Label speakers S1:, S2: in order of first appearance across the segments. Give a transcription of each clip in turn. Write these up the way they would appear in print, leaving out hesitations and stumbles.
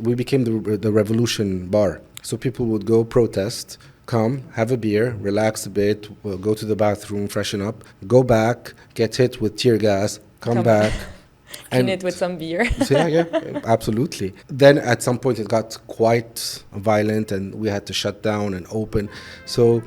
S1: we became the revolution bar. So people would go protest, come, have a beer, relax a bit, go to the bathroom, freshen up, go back, get hit with tear gas, come back.
S2: Clean it with some beer.
S1: So yeah, absolutely. Then at some point it got quite violent and we had to shut down and open. So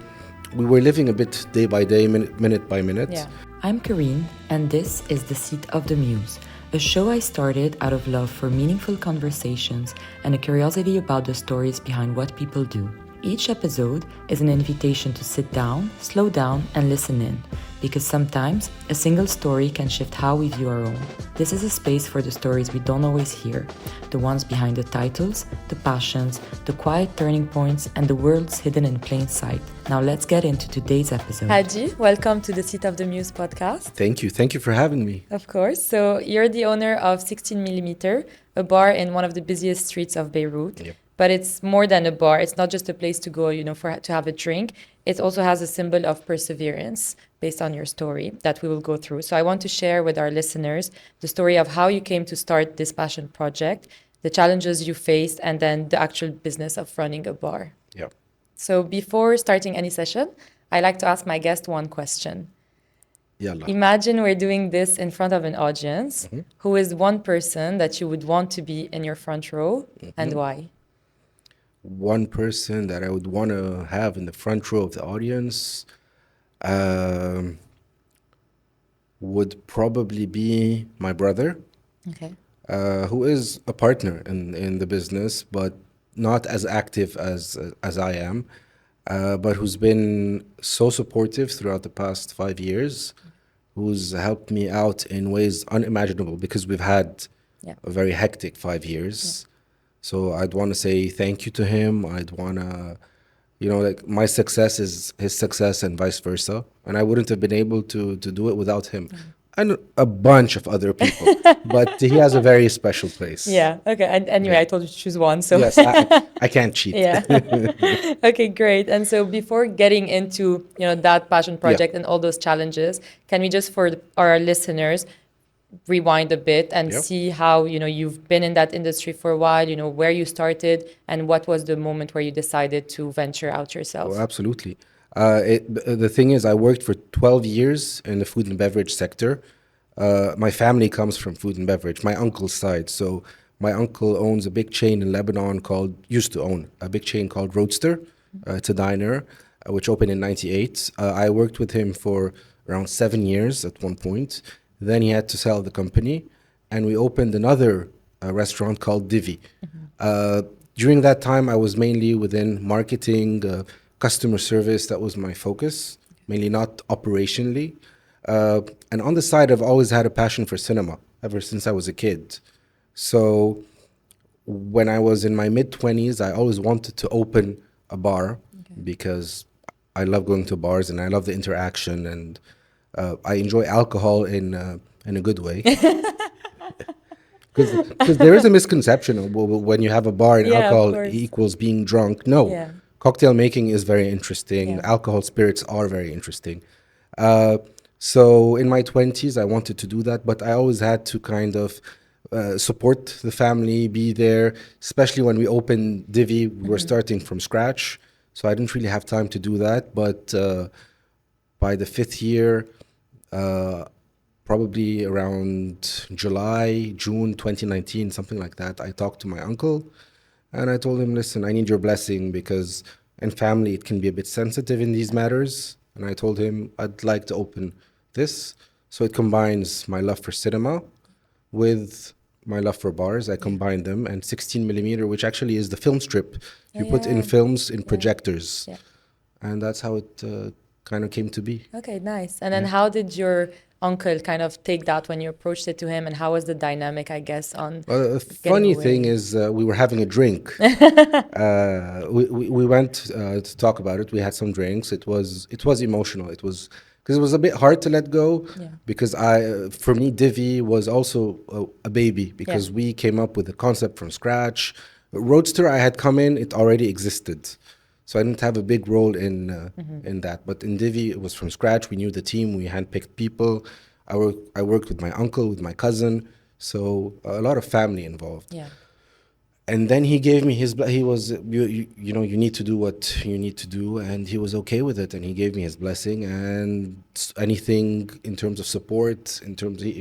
S1: we were living a bit day by day, minute by minute.
S2: Yeah.
S3: I'm Karine, and this is The Seat of the Muse, a show I started out of love for meaningful conversations and a curiosity about the stories behind what people do. Each episode is an invitation to sit down, slow down, and listen in, because sometimes a single story can shift how we view our own. This is a space for the stories we don't always hear, the ones behind the titles, the passions, the quiet turning points, and the worlds hidden in plain sight. Now let's get into today's episode.
S2: Hady, welcome to the Seat of the Muse podcast.
S1: Thank you for having me.
S2: Of course. So you're the owner of 16mm, a bar in one of the busiest streets of Beirut.
S1: Yep.
S2: But it's more than a bar. It's not just a place to go, to have a drink. It also has a symbol of perseverance based on your story that we will go through. So I want to share with our listeners the story of how you came to start this passion project, the challenges you faced, and then the actual business of running a bar.
S1: Yeah.
S2: So before starting any session, I like to ask my guest one question.
S1: Yalla.
S2: Imagine we're doing this in front of an audience. Who is one person that you would want to be in your front row and why?
S1: One person that I would want to have in the front row of the audience would probably be my brother,
S2: Okay.
S1: who is a partner in the business, but not as active as I am, but who's been so supportive throughout the past 5 years, who's helped me out in ways unimaginable because we've had a very hectic 5 years. So I'd want to say thank you to him. I'd want to, like my success is his success and vice versa. And I wouldn't have been able to do it without him. And a bunch of other people. But he has a very special place.
S2: Yeah. Okay. And anyway, I told you to choose one. So
S1: Yes, I can't cheat.
S2: yeah. Okay, great. And so before getting into, that passion project and all those challenges, can we just, for our listeners, rewind a bit and see how, you've been in that industry for a while, where you started and what was the moment where you decided to venture out yourself?
S1: Oh, absolutely. The thing is, I worked for 12 years in the food and beverage sector. My family comes from food and beverage, my uncle's side. So my uncle owns a big chain in Lebanon used to own a big chain called Roadster. It's a diner, which opened in 98. I worked with him for around 7 years at one point. Then he had to sell the company, and we opened another restaurant called Divi. During that time, I was mainly within marketing, customer service. That was my focus, mainly not operationally. And on the side, I've always had a passion for cinema ever since I was a kid. So when I was in my mid-20s, I always wanted to open a bar because I love going to bars and I love the interaction, and I enjoy alcohol in a good way. Because there is a misconception of when you have a bar and alcohol equals being drunk. No, cocktail making is very interesting. Alcohol spirits are very interesting. So in my 20s, I wanted to do that, but I always had to kind of support the family, be there, especially when we opened Divi. We were starting from scratch, so I didn't really have time to do that. But by the 5th year, probably around June 2019, something like that, I talked to my uncle and I told him, listen, I need your blessing because in family it can be a bit sensitive in these matters. And I told him I'd like to open this. So it combines my love for cinema with my love for bars. I combined them, and 16mm, which actually is the film strip you put in films in projectors. And that's how it kind of came to be.
S2: Okay, nice. And then how did your uncle kind of take that when you approached it to him, and how was the dynamic, I guess, on
S1: the funny thing is we were having a drink. We went to talk about it. We had some drinks. It was emotional. It was because it was a bit hard to let go because for me, Divi was also a baby because we came up with the concept from scratch. Roadster, I had come in, it already existed. So I didn't have a big role in that. But in Divi, it was from scratch. We knew the team. We handpicked people. I worked with my uncle, with my cousin. So a lot of family involved.
S2: Yeah.
S1: And then he gave me he was, you know, you need to do what you need to do, and he was okay with it, and he gave me his blessing, and anything in terms of support, in terms, he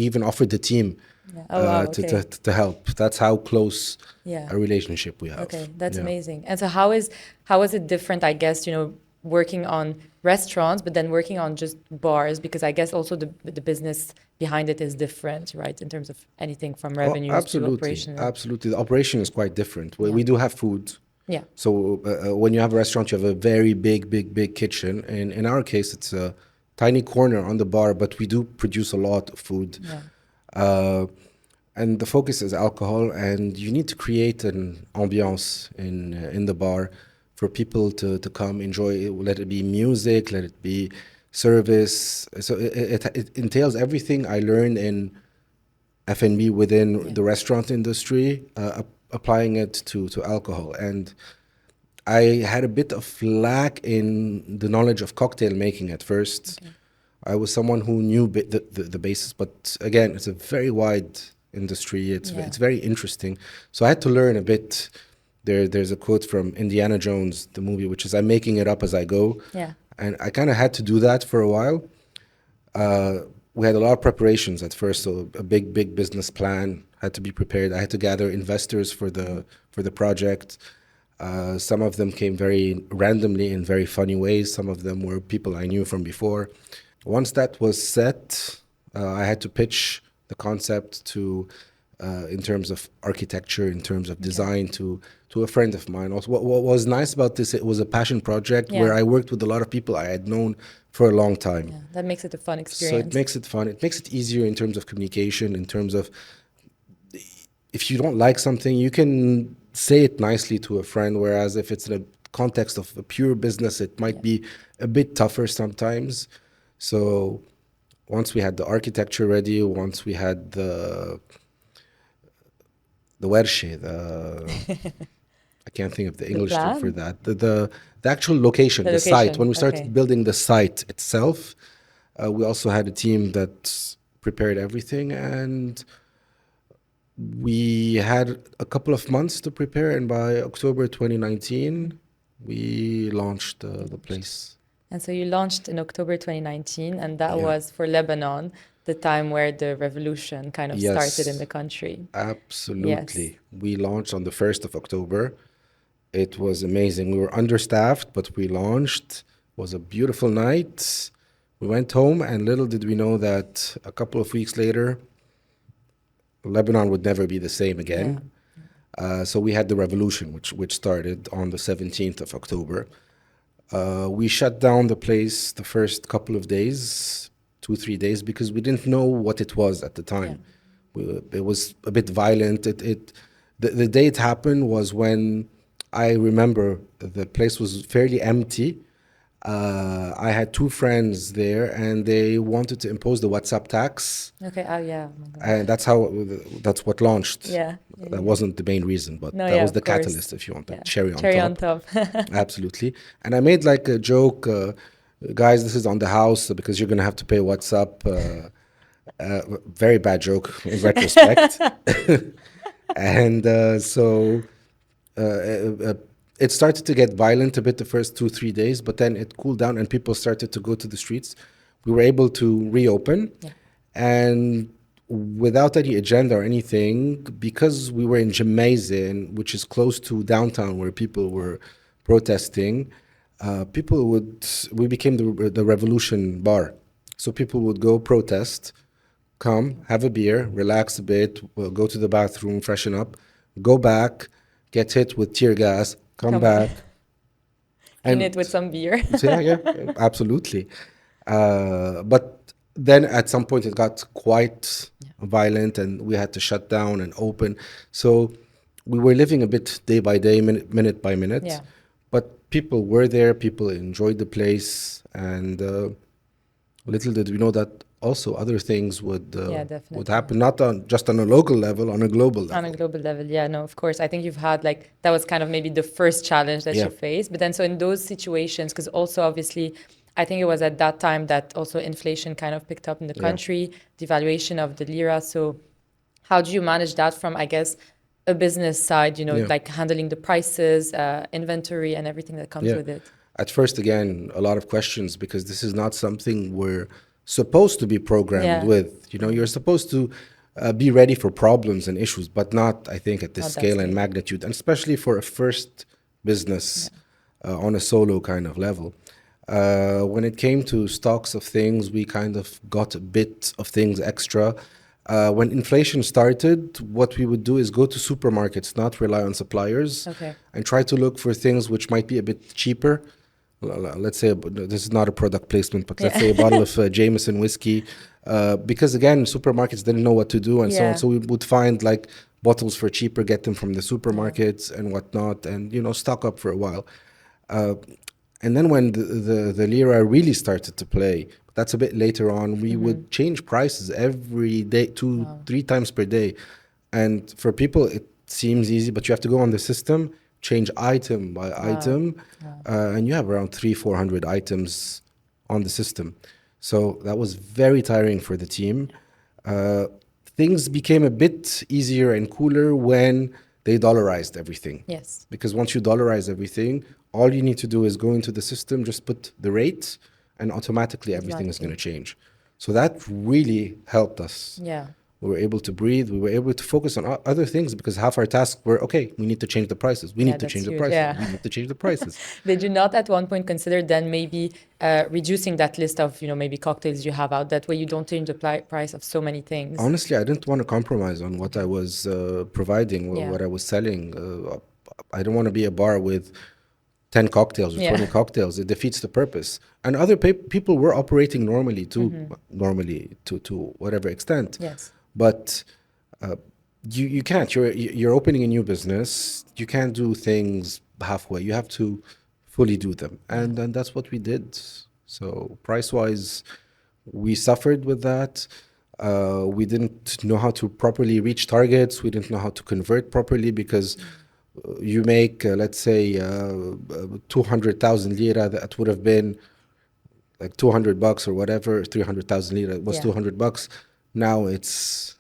S1: even offered the team
S2: Yeah. Oh wow. Okay.
S1: to help. That's how close
S2: Yeah.
S1: a relationship we have.
S2: Okay, that's
S1: Yeah.
S2: amazing. And so how is it different, I guess, working on restaurants, but then working on just bars? Because I guess also the business behind it is different, right? In terms of anything from
S1: Oh,
S2: revenues to
S1: absolutely,
S2: operation.
S1: absolutely. The operation is quite different.
S2: Yeah.
S1: We do have food.
S2: Yeah.
S1: So when you have a restaurant, you have a very big kitchen. And in our case, it's a tiny corner on the bar, but we do produce a lot of food.
S2: Yeah.
S1: And the focus is alcohol, and you need to create an ambiance in the bar for people to come enjoy it. Let it be music, let it be service. So it entails everything I learned in F&B within the restaurant industry, applying it to alcohol. And I had a bit of lack in the knowledge of cocktail making at first.
S2: Okay.
S1: I was someone who knew the basis, but again, it's a very wide industry. It's very interesting. So I had to learn a bit. There's a quote from Indiana Jones, the movie, which is, "I'm making it up as I go."
S2: Yeah.
S1: And I kind of had to do that for a while. We had a lot of preparations at first, so a big business plan had to be prepared. I had to gather investors for the project. Some of them came very randomly in very funny ways. Some of them were people I knew from before. Once that was set, I had to pitch the concept in terms of architecture, in terms of design, to a friend of mine. Also, what was nice about this, it was a passion project where I worked with a lot of people I had known for a long time.
S2: Yeah, that makes it a fun experience.
S1: So it makes it fun. It makes it easier in terms of communication, in terms of, if you don't like something, you can say it nicely to a friend, whereas if it's in a context of a pure business, it might be a bit tougher sometimes. So once we had the architecture ready, once we had the warshe, I can't think of the English term for that. The actual location, the site. When we started building the site itself, we also had a team that prepared everything, and we had a couple of months to prepare, and by October 2019, we launched the place.
S2: And so you launched in October 2019, and that was for Lebanon, the time where the revolution kind of started in the country.
S1: Absolutely. Yes. We launched on the 1st of October. It was amazing. We were understaffed, but we launched. It was a beautiful night. We went home, and little did we know that a couple of weeks later, Lebanon would never be the same again. Yeah. So we had the revolution, which started on the 17th of October. We shut down the place the first couple of days, 2-3 days, because we didn't know what it was at the time. Yeah. It was a bit violent. The day it happened was when I remember the place was fairly empty. I had 2 friends there, and they wanted to impose the WhatsApp tax.
S2: Okay. Oh yeah. Oh
S1: and that's what launched.
S2: Yeah.
S1: That wasn't the main reason, but that was the catalyst, if you want, the cherry on top. Absolutely. And I made like a joke, guys, this is on the house because you're gonna have to pay WhatsApp. Very bad joke in retrospect. And so it started to get violent a bit the first 2-3 days, but then it cooled down and people started to go to the streets. We were able to reopen, and without any agenda or anything, because we were in Gemmayzeh, which is close to downtown where people were protesting, we became the revolution bar. So people would go protest, come, have a beer, relax a bit, go to the bathroom, freshen up, go back, get hit with tear gas, come back.
S2: And it with some beer.
S1: So yeah, absolutely. But then at some point it got quite violent, and we had to shut down and open. So we were living a bit day by day, minute by minute. Yeah. But people were there, people enjoyed the place, and little did we know that also other things would happen, not just on a local level, on a global level.
S2: On a global level, yeah, no, of course. I think you've had that was kind of maybe the first challenge that you faced. But then so in those situations, because also obviously, I think it was at that time that also inflation kind of picked up in the country, devaluation of the lira. So how do you manage that from, I guess, a business side,
S1: Yeah.
S2: like handling the prices, inventory, and everything that comes
S1: Yeah.
S2: with it?
S1: At first, again, a lot of questions because this is not something we're supposed to be programmed
S2: Yeah,
S1: with. You're supposed to be ready for problems and issues, but not, I think, at this
S2: not that
S1: scale and
S2: scale.
S1: magnitude, and especially for a first business on a solo kind of level. When it came to stocks of things, we kind of got a bit of things extra. When inflation started, what we would do is go to supermarkets, not rely on suppliers,
S2: Okay.
S1: and try to look for things which might be a bit cheaper. Let's say this is not a product placement, but let's
S2: Yeah.
S1: say a bottle of Jameson whiskey, because again, supermarkets didn't know what to do and so on.
S2: Yeah.
S1: So we would find like bottles for cheaper, get them from the
S2: Yeah.
S1: supermarkets and whatnot, and stock up for a while. Uh, and then when the lira really started to play, that's a bit later on, we would change prices every day, two,
S2: Wow.
S1: 3 times per day. And for people, it seems easy, but you have to go on the system, change item by
S2: Wow.
S1: item, and you have around 400 items on the system. So that was very tiring for the team. Uh, Things became a bit easier and cooler when they dollarized everything.
S2: Yes.
S1: Because once you dollarize everything, all you need to do is go into the system, just put the rate, and automatically everything is going to
S2: Automatically.
S1: change. So that really helped us.
S2: Yeah.
S1: We were able to breathe. We were able to focus on other things because half our tasks were, okay, we need to change the prices. We
S2: Yeah,
S1: need to
S2: that's
S1: change the
S2: huge.
S1: prices.
S2: Yeah.
S1: We need to change the prices.
S2: Did you not at one point consider then maybe reducing that list of, maybe cocktails you have out? That way you don't change the price of so many things.
S1: Honestly, I didn't want to compromise on what I was providing,
S2: Yeah.
S1: what I was selling. I don't want to be a bar with 10 cocktails or 20
S2: Yeah.
S1: cocktails. It defeats the purpose. And other people were operating normally too, normally to whatever extent.
S2: Yes.
S1: But you can't. You're opening a new business. You can't do things halfway. You have to fully do them. And then that's what we did. So price-wise, we suffered with that. We didn't know how to properly reach targets. We didn't know how to convert properly because you make, let's say, 200,000 lira. That would have been like $200 or whatever. 300,000 lira was
S2: Yeah.
S1: $200. Now it's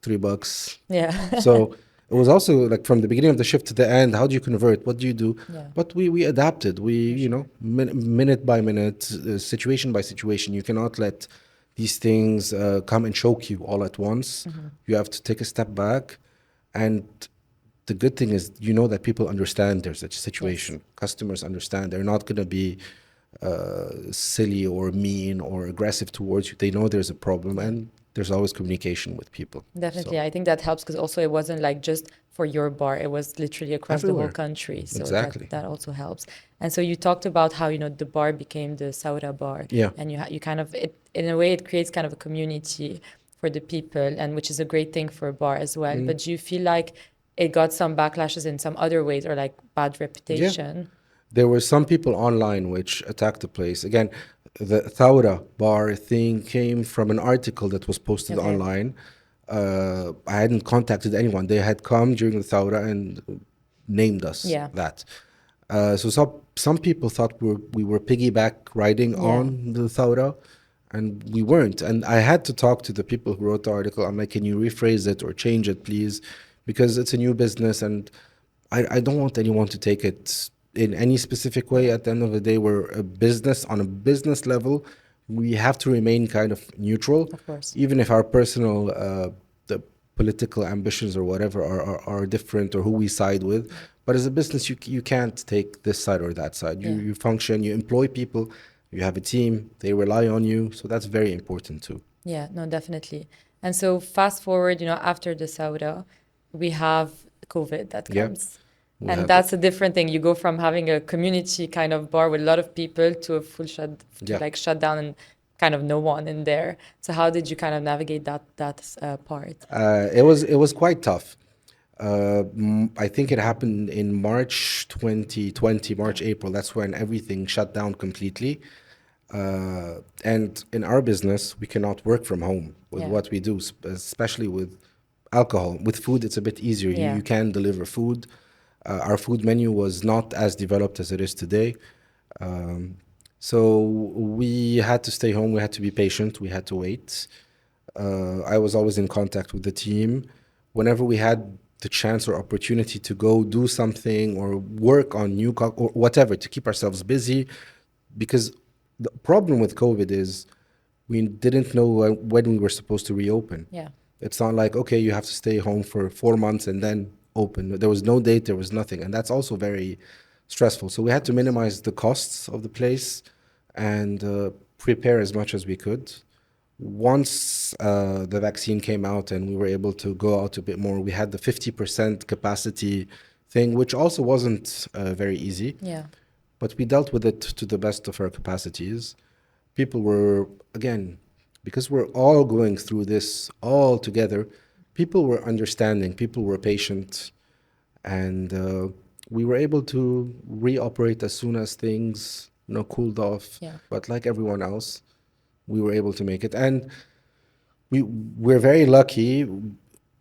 S1: $3.
S2: Yeah.
S1: So it was also like from the beginning of the shift to the end, how do you convert? What do you do?
S2: Yeah.
S1: But we adapted. We, minute by minute, situation by situation. You cannot let these things come and choke you all at once. You have to take a step back. And the good thing is, that people understand there's a situation. Customers understand. They're not going to be silly or mean or aggressive towards you. They know there's a problem, and there's always communication with people.
S2: Definitely.
S1: So,
S2: I think that helps because also it wasn't like just for your bar, it was literally across the whole
S1: everywhere.
S2: country. So
S1: Exactly.
S2: that also helps. And so you talked about how, the bar became the Saura bar.
S1: Yeah.
S2: And you kind of, in a way, it creates kind of a community for the people, and which is a great thing for a bar as well. But do you feel like it got some backlashes in some other ways or like bad reputation?
S1: There were some people online which attacked the place. Again, the Thawra bar thing came from an article that was posted
S2: Okay.
S1: online. I hadn't contacted anyone. They had come during the Thawra and named us
S2: Yeah.
S1: that. So some people thought we were piggyback riding on the Thawra, and we weren't. And I had to talk to the people who wrote the article. I'm like, can you rephrase it or change it, please? Because it's a new business, and I don't want anyone to take it in any specific way. At the end of the day, we're a business. On a business level, we have to remain kind of neutral.
S2: Of course.
S1: Even if our personal the political ambitions or whatever are different, or who we side with. But as a business, you can't take this side or that side. You function, you employ people, you have a team, they rely on you. So that's very important too.
S2: Yeah, no, definitely. And so fast forward, after the Sauda, we have COVID that
S1: Yeah.
S2: comes.
S1: We
S2: And
S1: have
S2: that's a different thing. You go from having a community kind of bar with a lot of people to a full shut down and kind of no one in there. So how did you kind of navigate that part?
S1: It was quite tough. I think it happened in March 2020, March, April. That's when everything shut down completely. And in our business, we cannot work from home with what we do, especially with alcohol. With food, it's a bit easier.
S2: Yeah.
S1: You can deliver food. Our food menu was not as developed as it is today. So we had to stay home. We had to be patient. We had to wait. I was always in contact with the team. Whenever we had the chance or opportunity to go do something or work on or whatever to keep ourselves busy, because the problem with COVID is we didn't know when we were supposed to reopen.
S2: Yeah.
S1: It's not like, okay, you have to stay home for 4 months and then open. There was no date, there was nothing. And that's also very stressful. So we had to minimize the costs of the place and prepare as much as we could. Once the vaccine came out and we were able to go out a bit more, we had the 50% capacity thing, which also wasn't very easy.
S2: Yeah.
S1: But we dealt with it to the best of our capacities. People were, again, because we're all going through this all together, people were understanding, people were patient, and we were able to reoperate as soon as things, cooled off.
S2: Yeah.
S1: But like everyone else, we were able to make it. And we're very lucky.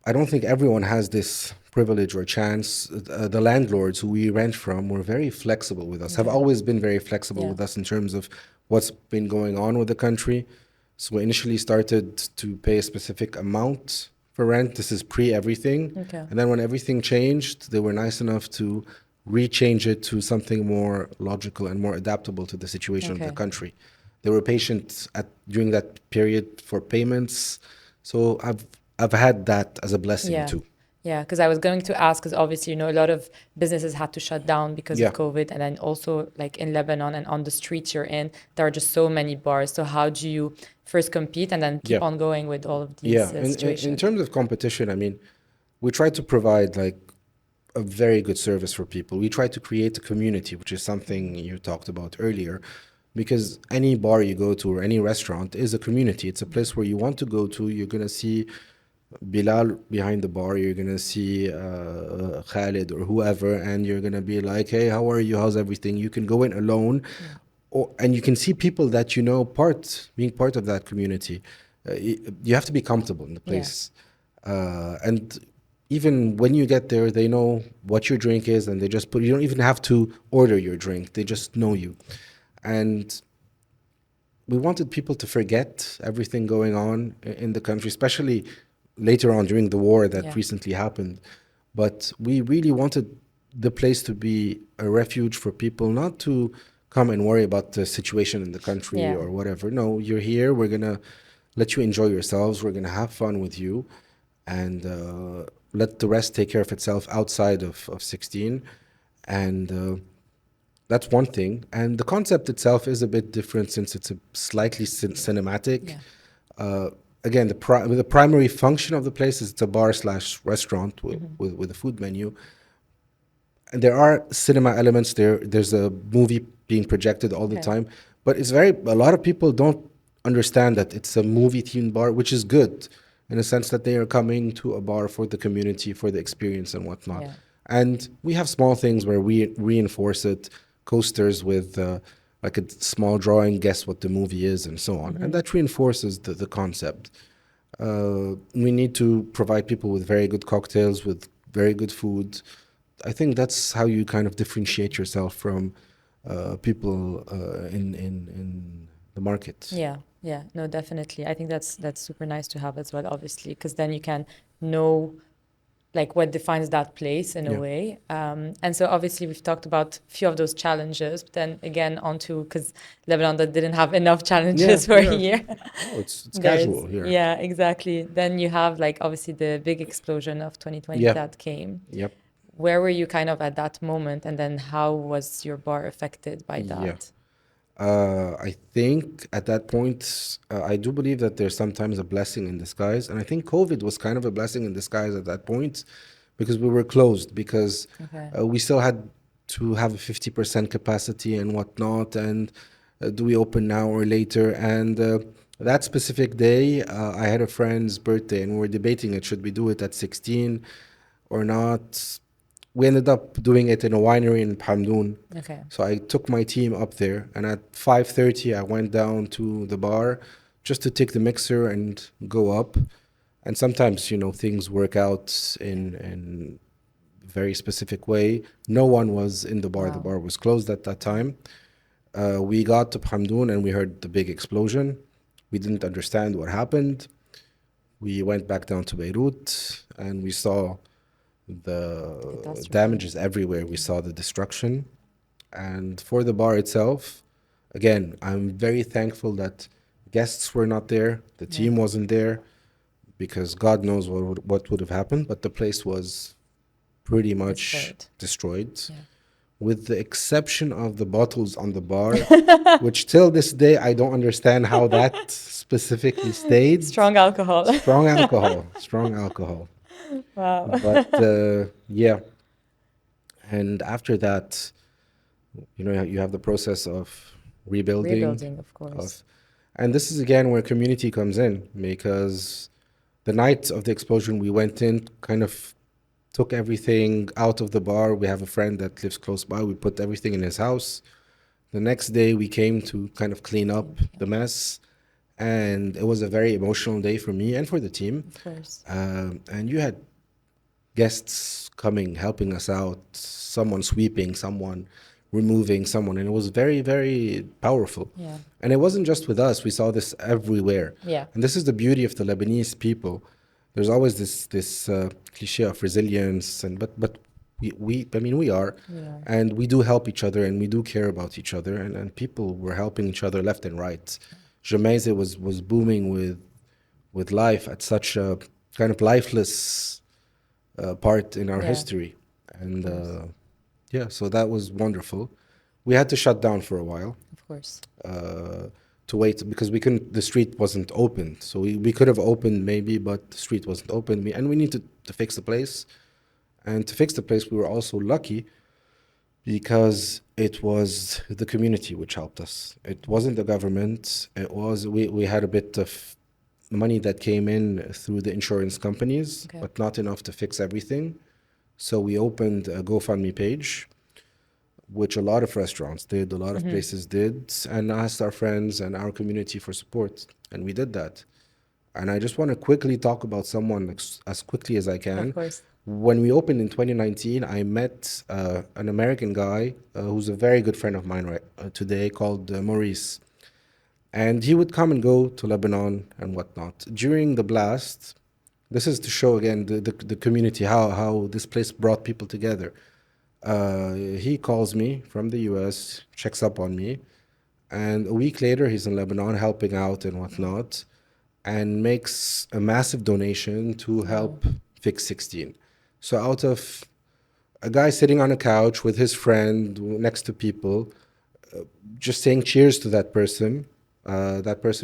S1: I don't think everyone has this privilege or chance. The landlords who we rent from were very flexible with us, have always been very flexible with us in terms of what's been going on with the country. So we initially started to pay a specific amount for rent. This is pre-everything.
S2: Okay.
S1: And then when everything changed, they were nice enough to rechange it to something more logical and more adaptable to the situation of the country. They were patient during that period for payments. So I've had that as a blessing too.
S2: Yeah, because I was going to ask, because obviously, a lot of businesses had to shut down because of COVID. And then also like in Lebanon and on the streets you're in, there are just so many bars. So how do you first compete and then keep on going with all of these situations?
S1: In terms of competition, I mean, we try to provide like a very good service for people. We try to create a community, which is something you talked about earlier, because any bar you go to or any restaurant is a community. It's a place where you want to go to. You're going to see Bilal behind the bar, you're going to see Khalid or whoever, and you're going to be like, hey, how are you? How's everything? You can go in alone, and you can see people that being part of that community. You have to be comfortable in the place. And even when you get there, they know what your drink is, and they just you don't even have to order your drink. They just know you. And we wanted people to forget everything going on in the country, especially later on during the war that recently happened. But we really wanted the place to be a refuge for people, not to come and worry about the situation in the country or whatever. No, you're here. We're going to let you enjoy yourselves. We're going to have fun with you, and let the rest take care of itself outside of 16. And that's one thing. And the concept itself is a bit different since it's a slightly cinematic. Again, the primary function of the place is it's a bar/restaurant with a food menu. And there are cinema elements there. There's a movie being projected all the time. But a lot of people don't understand that it's a movie-themed bar, which is good in a sense that they are coming to a bar for the community, for the experience and whatnot. And we have small things where we reinforce it, coasters with like a small drawing, guess what the movie is, and so on. And that reinforces the concept. We need to provide people with very good cocktails, with very good food. I think that's how you kind of differentiate yourself from people in the market.
S2: Yeah, no, definitely. I think that's super nice to have as well, obviously, because then you can know like what defines that place in a way. And so obviously we've talked about a few of those challenges, but then again onto, because Lebanon that didn't have enough challenges for a year.
S1: Oh, it's casual here.
S2: Yeah, exactly. Then you have like obviously the big explosion of 2020 that came. Where were you kind of at that moment, and then how was your bar affected by that?
S1: I think at that point, I do believe that there's sometimes a blessing in disguise. And I think COVID was kind of a blessing in disguise at that point, because we were closed, because we still had to have a 50% capacity and whatnot. And do we open now or later? And that specific day, I had a friend's birthday and we were debating it. Should we do it at 16 or not? We ended up doing it in a winery in Hamdoun. So I took my team up there, and at 5:30 I went down to the bar just to take the mixer and go up. And sometimes, things work out in a very specific way. No one was in the bar. Wow. The bar was closed at that time. We got to Hamdoun and we heard the big explosion. We didn't understand what happened. We went back down to Beirut and we saw the
S2: Catastrophe.
S1: damages everywhere. We saw the destruction. And for the bar itself, again, I'm very thankful that guests were not there, the
S2: Yeah.
S1: team wasn't there, because God knows what would have happened. But the place was pretty much destroyed,
S2: Yeah.
S1: with the exception of the bottles on the bar, which till this day I don't understand how that specifically stayed.
S2: Strong alcohol.
S1: Strong alcohol, strong alcohol.
S2: Wow.
S1: But yeah, and after that, you have the process of rebuilding,
S2: Rebuilding, of course.
S1: of, and this is again where community comes in, because the night of the explosion, we went in, kind of took everything out of the bar. We have a friend that lives close by. We put everything in his house. The next day, we came to kind of clean up the mess. And it was a very emotional day for me and for the team.
S2: Of course.
S1: And you had guests coming, helping us out, someone sweeping, someone removing someone. And it was very, very powerful.
S2: Yeah.
S1: And it wasn't just with us. We saw this everywhere.
S2: Yeah.
S1: And this is the beauty of the Lebanese people. There's always this cliche of resilience, but we are, and we do help each other, and we do care about each other, and people were helping each other left and right. Gemmayzeh was booming with life at such a kind of lifeless part in our history, and so that was wonderful. We had to shut down for a while.
S2: Of course.
S1: To wait, because we couldn't, the street wasn't open. So we could have opened maybe, but the street wasn't open. And we needed to fix the place. And to fix the place, we were also lucky because it was the community which helped us. It wasn't the government. It was, we had a bit of money that came in through the insurance companies, but not enough to fix everything. So we opened a GoFundMe page, which a lot of restaurants did, a lot of places did, and asked our friends and our community for support. And we did that. And I just want to quickly talk about someone as quickly as I can.
S2: Of course.
S1: When we opened in 2019, I met an American guy who's a very good friend of mine today, called Maurice. And he would come and go to Lebanon and whatnot. During the blast, this is to show again the community, how this place brought people together. He calls me from the US, checks up on me, and a week later he's in Lebanon helping out and whatnot, and makes a massive donation to help fix 16. So out of a guy sitting on a couch with his friend next to people, just saying cheers to that person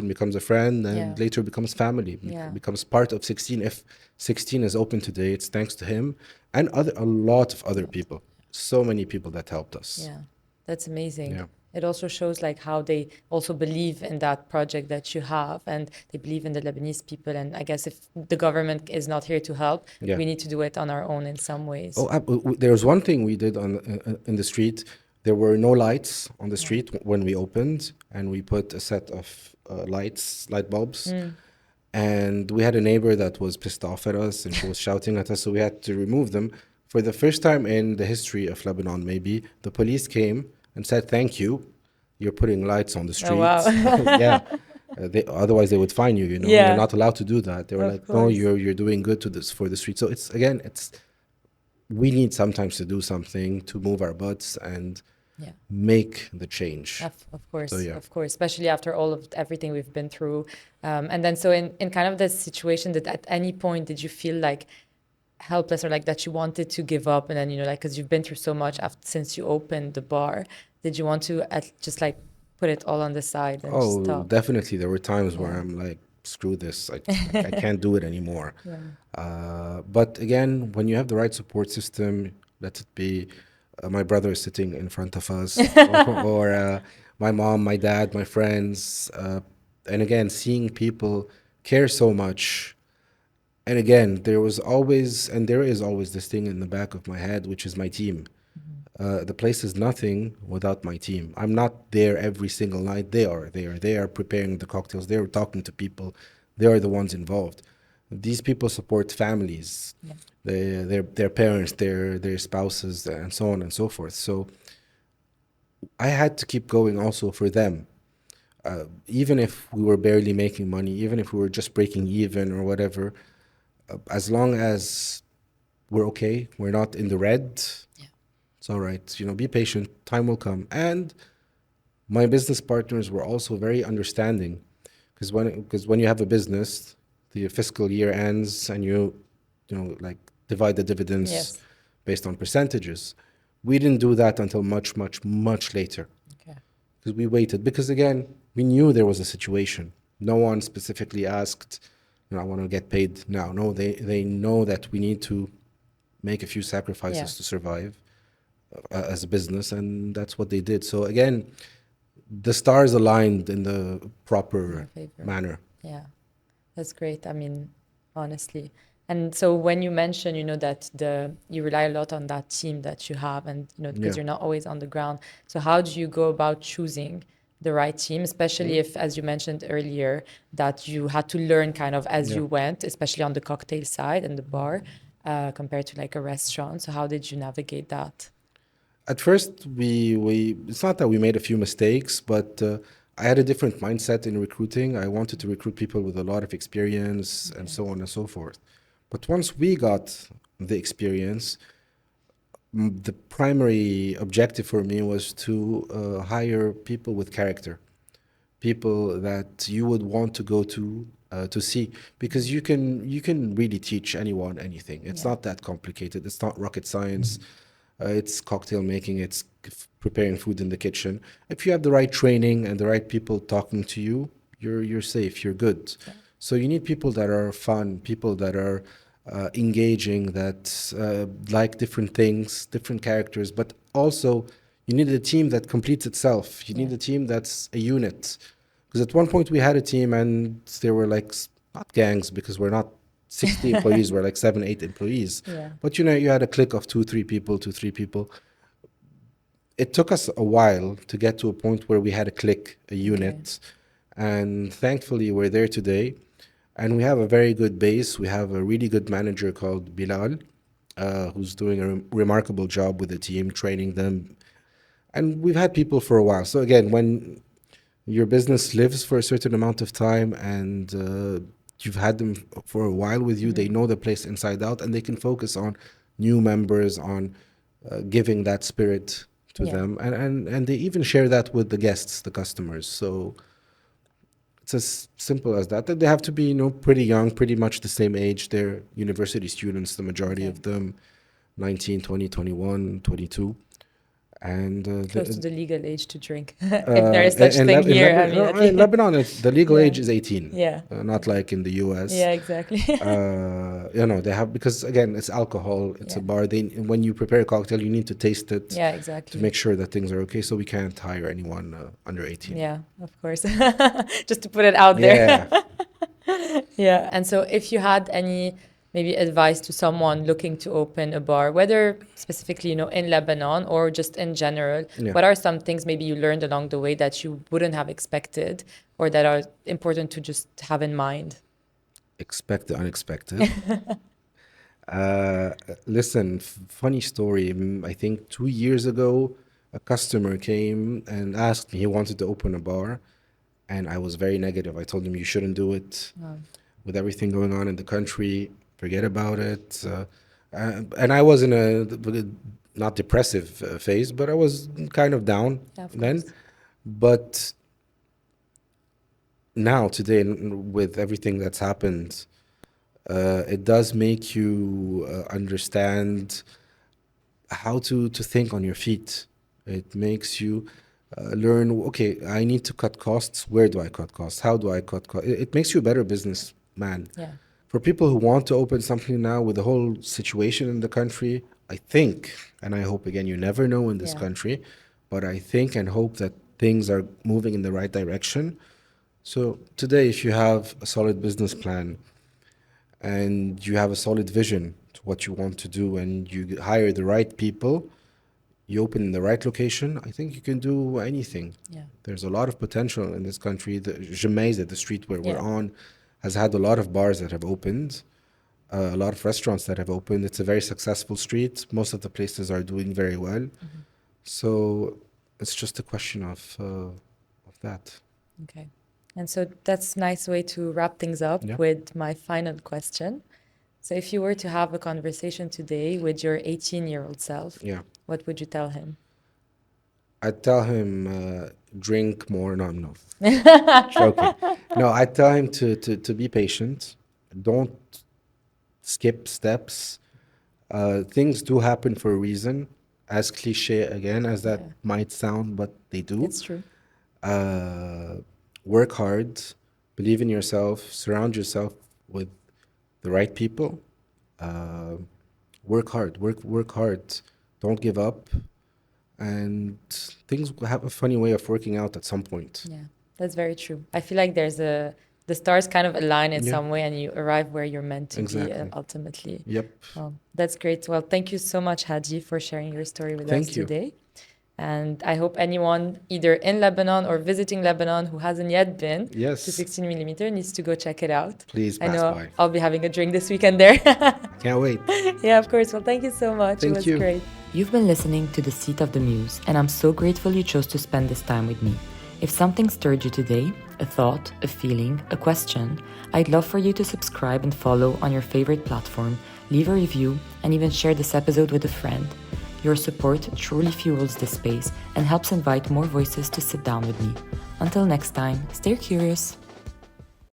S1: becomes a friend, and later becomes family, becomes part of 16. If 16 is open today, it's thanks to him and a lot of other people. So many people that helped us.
S2: Yeah, that's amazing.
S1: Yeah.
S2: It also shows like how they also believe in that project that you have, and they believe in the Lebanese people. And I guess if the government is not here to help, we need to do it on our own in some ways.
S1: There's one thing we did in the street. There were no lights on the street when we opened, and we put a set of light bulbs. And we had a neighbor that was pissed off at us, and she was shouting at us, so we had to remove them. For the first time in the history of Lebanon, maybe, the police came and said, "Thank you, you're putting lights on the streets."
S2: Oh, wow.
S1: Yeah. Otherwise they would fine you,
S2: Yeah.
S1: You're not allowed to do that. They were
S2: Of
S1: like,
S2: course.
S1: "No, you're doing good for the street." So it's we need sometimes to do something to move our butts and make the change.
S2: Of course,
S1: So, yeah.
S2: of course, especially after all of everything we've been through. And then so in kind of this situation, that at any point did you feel like helpless, or like that you wanted to give up, and then like because you've been through so much since you opened the bar, did you want to just like put it all on the side and just stop?
S1: Definitely. There were times where I'm like, screw this, I can't do it anymore. But again, when you have the right support system, let it be my brother is sitting in front of us, or my mom, my dad, my friends, and again, seeing people care so much. And again, there is always this thing in the back of my head, which is my team. The place is nothing without my team. I'm not there every single night. They are preparing the cocktails. They are talking to people. They are the ones involved. These people support families, their parents, their spouses, and so on and so forth. So I had to keep going also for them. Even if we were barely making money, even if we were just breaking even or whatever, as long as we're okay. We're not in the red.
S2: Yeah.
S1: It's all right. Be patient. Time will come. And my business partners were also very understanding, because when you have a business, the fiscal year ends and like divide the dividends
S2: Yes.
S1: based on percentages. We didn't do that until much, much, much later,
S2: Okay.
S1: because we waited. Because again, we knew there was a situation. No one specifically asked, I want to get paid now. No, they know that we need to make a few
S2: Yeah.
S1: sacrifices to survive as a business, and that's what they did. So again, the stars aligned in the
S2: In your
S1: proper
S2: favor.
S1: manner.
S2: Yeah. That's great. I mean, honestly. And so when you mention, that you rely a lot on that team that you have, and because
S1: Yeah.
S2: you're not always on the ground. So how do you go about choosing the right team, especially if, as you mentioned earlier, that you had to learn kind of as
S1: Yeah.
S2: you went, especially on the cocktail side and the bar, compared to like a restaurant. So how did you navigate that?
S1: At first, we it's not that we made a few mistakes, but I had a different mindset in recruiting. I wanted to recruit people with a lot of experience and
S2: Okay.
S1: so on and so forth. But once we got the experience, the primary objective for me was to hire people with character, people that you would want to go to see, because you can really teach anyone anything. It's
S2: Yeah.
S1: not that complicated. It's not rocket science. It's cocktail making. It's preparing food in the kitchen. If you have the right training and the right people talking to you, you're safe. You're good.
S2: Yeah.
S1: So you need people that are fun, people that are engaging, that like different things, different characters, but also you need a team that completes itself. You
S2: Yeah.
S1: need a team that's a unit. Because at one point we had a team and there were like, not gangs, because we're not 60 employees, we're like 7, 8 employees.
S2: Yeah.
S1: But you had a clique of two, three people. It took us a while to get to a point where we had a clique, a
S2: Okay.
S1: unit. And thankfully, we're there today. And we have a very good base. We have a really good manager called Bilal, who's doing a remarkable job with the team, training them. And we've had people for a while. So again, when your business lives for a certain amount of time and you've had them for a while with you, they know the place inside out, and they can focus on new members, on giving that spirit to
S2: Yeah.
S1: them, and they even share that with the guests, the customers. So it's as simple as that. They have to be, pretty young, pretty much the same age. They're university students, the majority
S2: Okay.
S1: of them, 19, 20, 21, 22. And
S2: Close to the legal age to drink, if there is such
S1: in,
S2: thing
S1: In,
S2: here. I
S1: Lebanon,
S2: mean, at
S1: in
S2: least.
S1: Lebanon, the legal
S2: Yeah.
S1: age is 18,
S2: Yeah.
S1: not like in the US.
S2: Yeah, exactly.
S1: They have, because again, it's alcohol, it's
S2: Yeah.
S1: a bar. When you prepare a cocktail, you need to taste it
S2: Yeah,
S1: to
S2: exactly.
S1: make sure that things are okay. So we can't hire anyone under 18.
S2: Yeah, of course. Just to put it out there.
S1: Yeah.
S2: Yeah. And so if you had any maybe advice to someone looking to open a bar, whether specifically, in Lebanon or just in general,
S1: Yeah.
S2: what are some things maybe you learned along the way that you wouldn't have expected or that are important to just have in mind?
S1: Expect the unexpected. Listen, funny story. I think 2 years ago, a customer came and asked me, he wanted to open a bar, and I was very negative. I told him, you shouldn't do it. With everything going on in the country, forget about it. And I was in a not depressive phase, but I was kind of down
S2: Yeah, of
S1: then.
S2: course.
S1: But now, today, with everything that's happened, it does make you understand how to think on your feet. It makes you learn, okay, I need to cut costs. Where do I cut costs? How do I cut costs? It makes you a better businessman.
S2: Yeah.
S1: For people who want to open something now with the whole situation in the country, I think, and I hope, again, you never know in this
S2: Yeah.
S1: country, but I think and hope that things are moving in the right direction. So today, if you have a solid business plan and you have a solid vision to what you want to do and you hire the right people, you open in the right location, I think you can do anything.
S2: Yeah.
S1: There's a lot of potential in this country. The Gemmayzeh, the street where we're
S2: Yeah.
S1: on, has had a lot of bars that have opened, a lot of restaurants that have opened. It's a very successful street. Most of the places are doing very well. So it's just a question of that.
S2: Okay. And so that's a nice way to wrap things up
S1: Yeah.
S2: with my final question. So if you were to have a conversation today with your 18-year-old self,
S1: Yeah.
S2: what would you tell him?
S1: I'd tell him drink more. No, no, joking. No, I'd tell him to be patient. Don't skip steps. Things do happen for a reason, as cliche again as that
S2: Yeah.
S1: might sound, but they do.
S2: It's true.
S1: Work hard, believe in yourself, surround yourself with the right people. Uh, work hard, work hard. Don't give up, and things will have a funny way of working out at some point.
S2: Yeah, that's very true. I feel like the stars kind of align in
S1: Yeah,
S2: some way and you arrive where you're meant to be
S1: exactly.
S2: ultimately.
S1: Yep.
S2: That's great. Well, thank you so much, Hady, for sharing your story with us
S1: Thank you.
S2: today. And I hope anyone either in Lebanon or visiting Lebanon who hasn't yet been to
S1: Yes.
S2: 16 millimeter needs to go check it out.
S1: Please
S2: I
S1: pass
S2: know
S1: by.
S2: I'll be having a drink this weekend there.
S1: Can't wait.
S2: Yeah, of course. Well, thank you so much. It
S1: Thank
S2: was
S1: you.
S2: great.
S3: You've been listening to The Seat of the Muse, and I'm so grateful you chose to spend this time with me. If something stirred you today, a thought, a feeling, a question, I'd love for you to subscribe and follow on your favorite platform, leave a review, and even share this episode with a friend. Your support truly fuels this space and helps invite more voices to sit down with me. Until next time, stay curious.